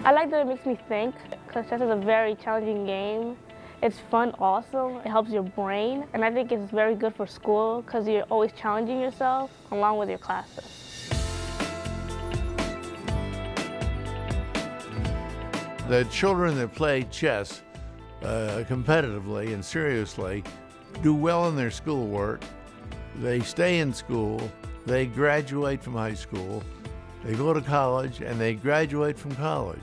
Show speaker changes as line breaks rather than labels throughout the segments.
I like that it makes me think, because chess is a very challenging game. It's fun also, it helps your brain, and I think it's very good for school because you're always challenging yourself along with your classes.
The children that play chess competitively and seriously do well in their schoolwork. They stay in school, they graduate from high school, they go to college, and they graduate from college.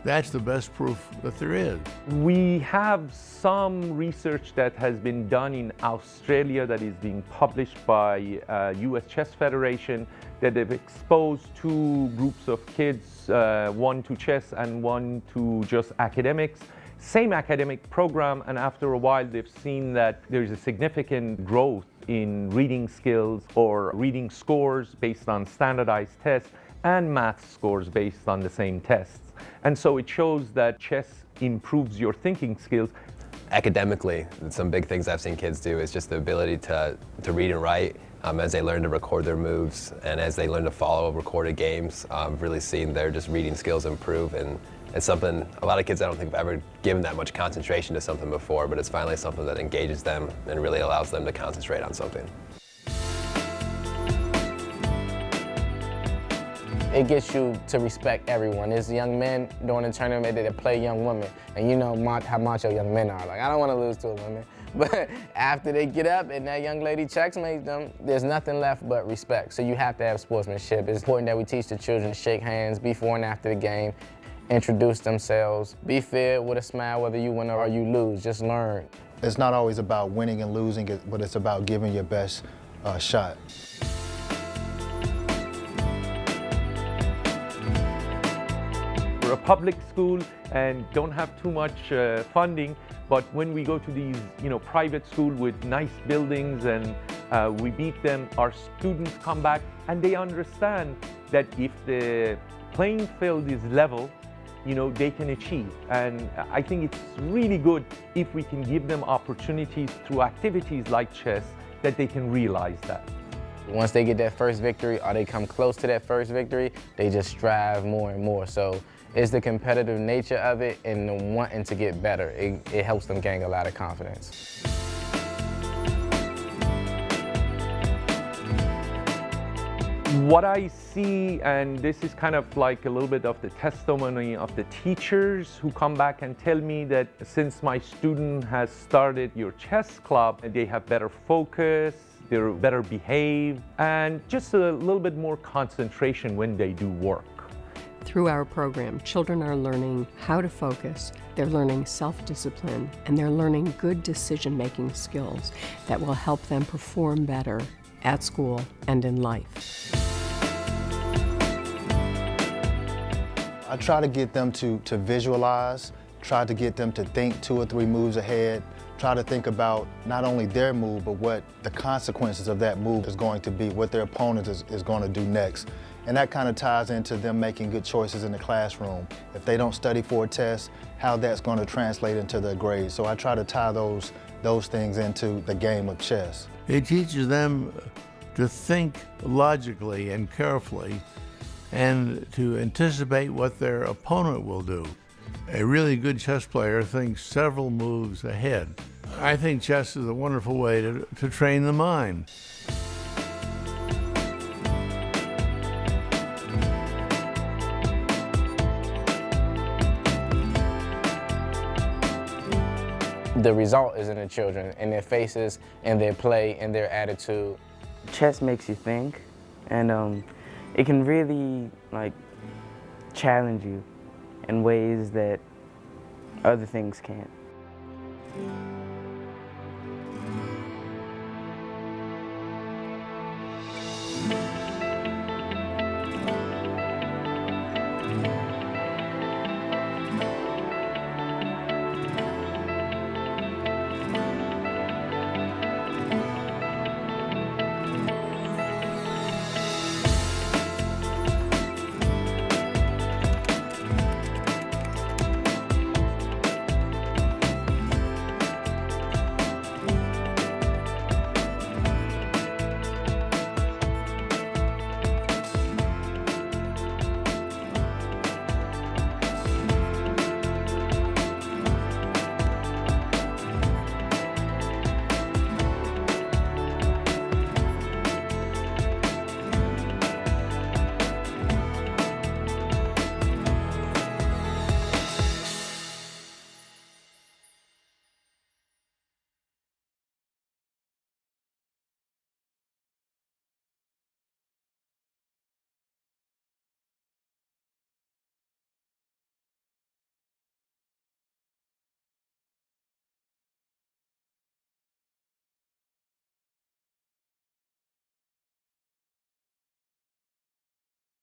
That's the best proof that there is.
We have some research that has been done in Australia that is being published by US Chess Federation that have exposed two groups of kids, one to chess and one to just academics. Same academic program, and after a while they've seen that there's a significant growth in reading skills or reading scores based on standardized tests and math scores based on the same tests. And so it shows that chess improves your thinking skills.
Academically, some big things I've seen kids do is just the ability to read and write as they learn to record their moves and as they learn to follow recorded games. I've really seen their just reading skills improve, and it's something a lot of kids I don't think have ever given that much concentration to something before, but it's finally something that engages them and really allows them to concentrate on something.
It gets you to respect everyone. There's young men during the tournament that play young women, and you know how macho young men are. Like, I don't want to lose to a woman, but after they get up and that young lady checkmates them, there's nothing left but respect. So you have to have sportsmanship. It's important that we teach the children to shake hands before and after the game, introduce themselves, be fair with a smile whether you win or you lose, just learn.
It's not always about winning and losing, but it's about giving your best shot.
We're a public school and don't have too much funding, but when we go to these private schools with nice buildings and we beat them, our students come back and they understand that if the playing field is level, they can achieve. And I think it's really good if we can give them opportunities through activities like chess that they can realize that.
Once they get that first victory or they come close to that first victory, they just strive more and more. So it's the competitive nature of it and the wanting to get better. It helps them gain a lot of confidence.
What I see, and this is kind of like a little bit of the testimony of the teachers who come back and tell me that since my student has started your chess club, they have better focus, they're better behaved, and just a little bit more concentration when they do work.
Through our program, children are learning how to focus, they're learning self-discipline, and they're learning good decision-making skills that will help them perform better at school and in life.
I try to get them to visualize, try to get them to think 2 or 3 moves ahead, try to think about not only their move, but what the consequences of that move is going to be, what their opponent is going to do next. And that kind of ties into them making good choices in the classroom. If they don't study for a test, how that's going to translate into their grades. So I try to tie those things into the game of chess.
It teaches them to think logically and carefully and to anticipate what their opponent will do. A really good chess player thinks several moves ahead. I think chess is a wonderful way to train the mind.
The result is in the children, in their faces, in their play, in their attitude.
Chess makes you think, and it can really challenge you in ways that other things can't.